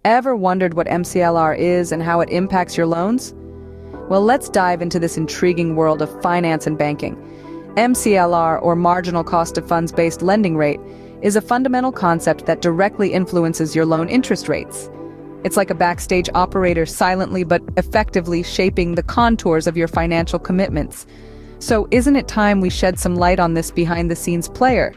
Ever wondered what MCLR is and how it impacts your loans? Well, let's dive into this intriguing world of finance and banking. MCLR, or marginal cost of funds-based lending rate, is a fundamental concept that directly influences your loan interest rates. It's like a backstage operator silently but effectively shaping the contours of your financial commitments. So isn't it time we shed some light on this behind-the-scenes player?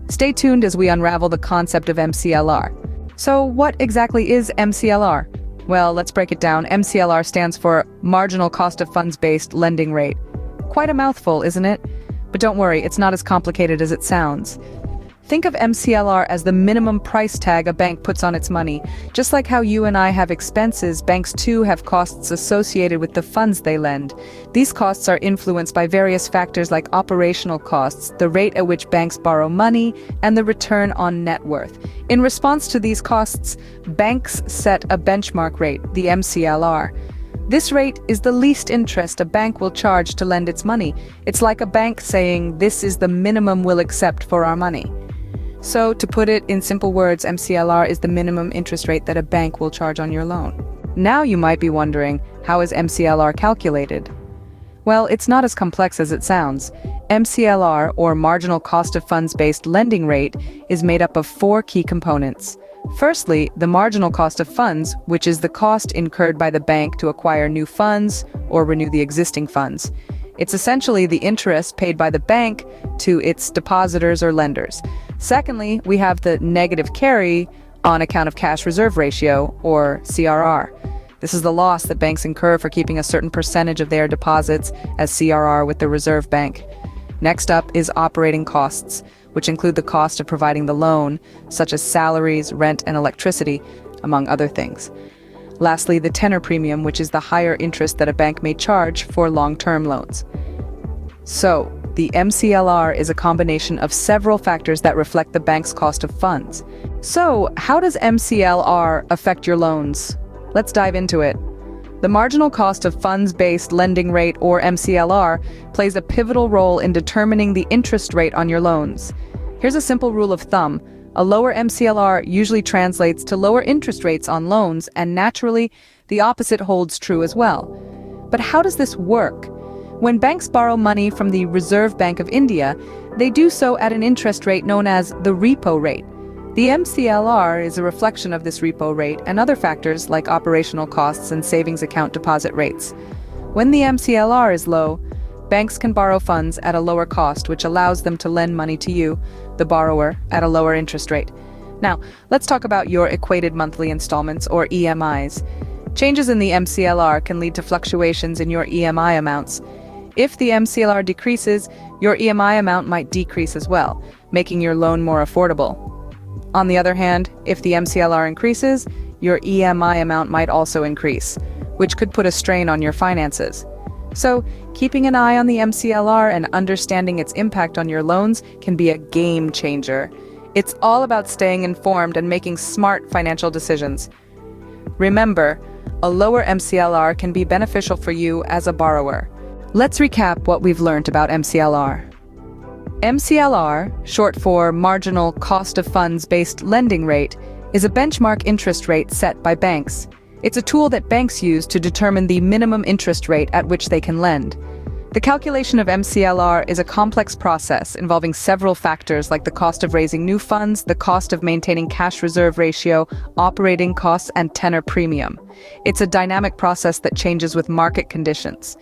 Stay tuned as we unravel the concept of MCLR. So what exactly is MCLR? Well, let's break it down. MCLR stands for Marginal Cost of Funds-Based Lending Rate. Quite a mouthful, isn't it? But don't worry, it's not as complicated as it sounds. Think of MCLR as the minimum price tag a bank puts on its money. Just like how you and I have expenses, banks too have costs associated with the funds they lend. These costs are influenced by various factors like operational costs, the rate at which banks borrow money, and the return on net worth. In response to these costs, banks set a benchmark rate, the MCLR. This rate is the least interest a bank will charge to lend its money. It's like a bank saying, "This is the minimum we'll accept for our money." So, to put it in simple words, MCLR is the minimum interest rate that a bank will charge on your loan. Now you might be wondering, how is MCLR calculated? Well, it's not as complex as it sounds. MCLR, or Marginal Cost of Funds-Based Lending Rate, is made up of four key components. Firstly, the marginal cost of funds, which is the cost incurred by the bank to acquire new funds or renew the existing funds. It's essentially the interest paid by the bank to its depositors or lenders. Secondly, we have the negative carry on account of cash reserve ratio, or CRR. This is the loss that banks incur for keeping a certain percentage of their deposits as CRR with the Reserve Bank. Next up is operating costs, which include the cost of providing the loan, such as salaries, rent, and electricity, among other things. Lastly, the tenor premium, which is the higher interest that a bank may charge for long-term loans. So, the MCLR is a combination of several factors that reflect the bank's cost of funds. So, how does MCLR affect your loans? Let's dive into it. The marginal cost of funds-based lending rate, or MCLR, plays a pivotal role in determining the interest rate on your loans. Here's a simple rule of thumb. A lower MCLR usually translates to lower interest rates on loans, and naturally, the opposite holds true as well. But how does this work? When banks borrow money from the Reserve Bank of India, they do so at an interest rate known as the repo rate. The MCLR is a reflection of this repo rate and other factors like operational costs and savings account deposit rates. When the MCLR is low, banks can borrow funds at a lower cost, which allows them to lend money to you, the borrower, at a lower interest rate. Now, let's talk about your equated monthly installments, or EMIs. Changes in the MCLR can lead to fluctuations in your EMI amounts. If the MCLR decreases, your EMI amount might decrease as well, making your loan more affordable. On the other hand, if the MCLR increases, your EMI amount might also increase, which could put a strain on your finances. So, keeping an eye on the MCLR and understanding its impact on your loans can be a game changer. It's all about staying informed and making smart financial decisions. Remember, a lower MCLR can be beneficial for you as a borrower. Let's recap what we've learned about MCLR. MCLR, short for Marginal Cost of Funds-Based Lending Rate, is a benchmark interest rate set by banks. It's a tool that banks use to determine the minimum interest rate at which they can lend. The calculation of MCLR is a complex process involving several factors like the cost of raising new funds, the cost of maintaining cash reserve ratio, operating costs, and tenor premium. It's a dynamic process that changes with market conditions.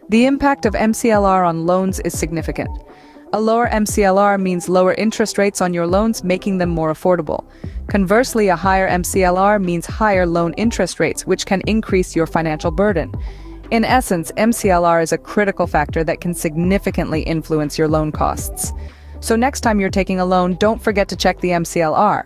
The impact of MCLR on loans is significant. A lower MCLR means lower interest rates on your loans, making them more affordable. Conversely, a higher MCLR means higher loan interest rates, which can increase your financial burden. In essence, MCLR is a critical factor that can significantly influence your loan costs. So next time you're taking a loan, don't forget to check the MCLR.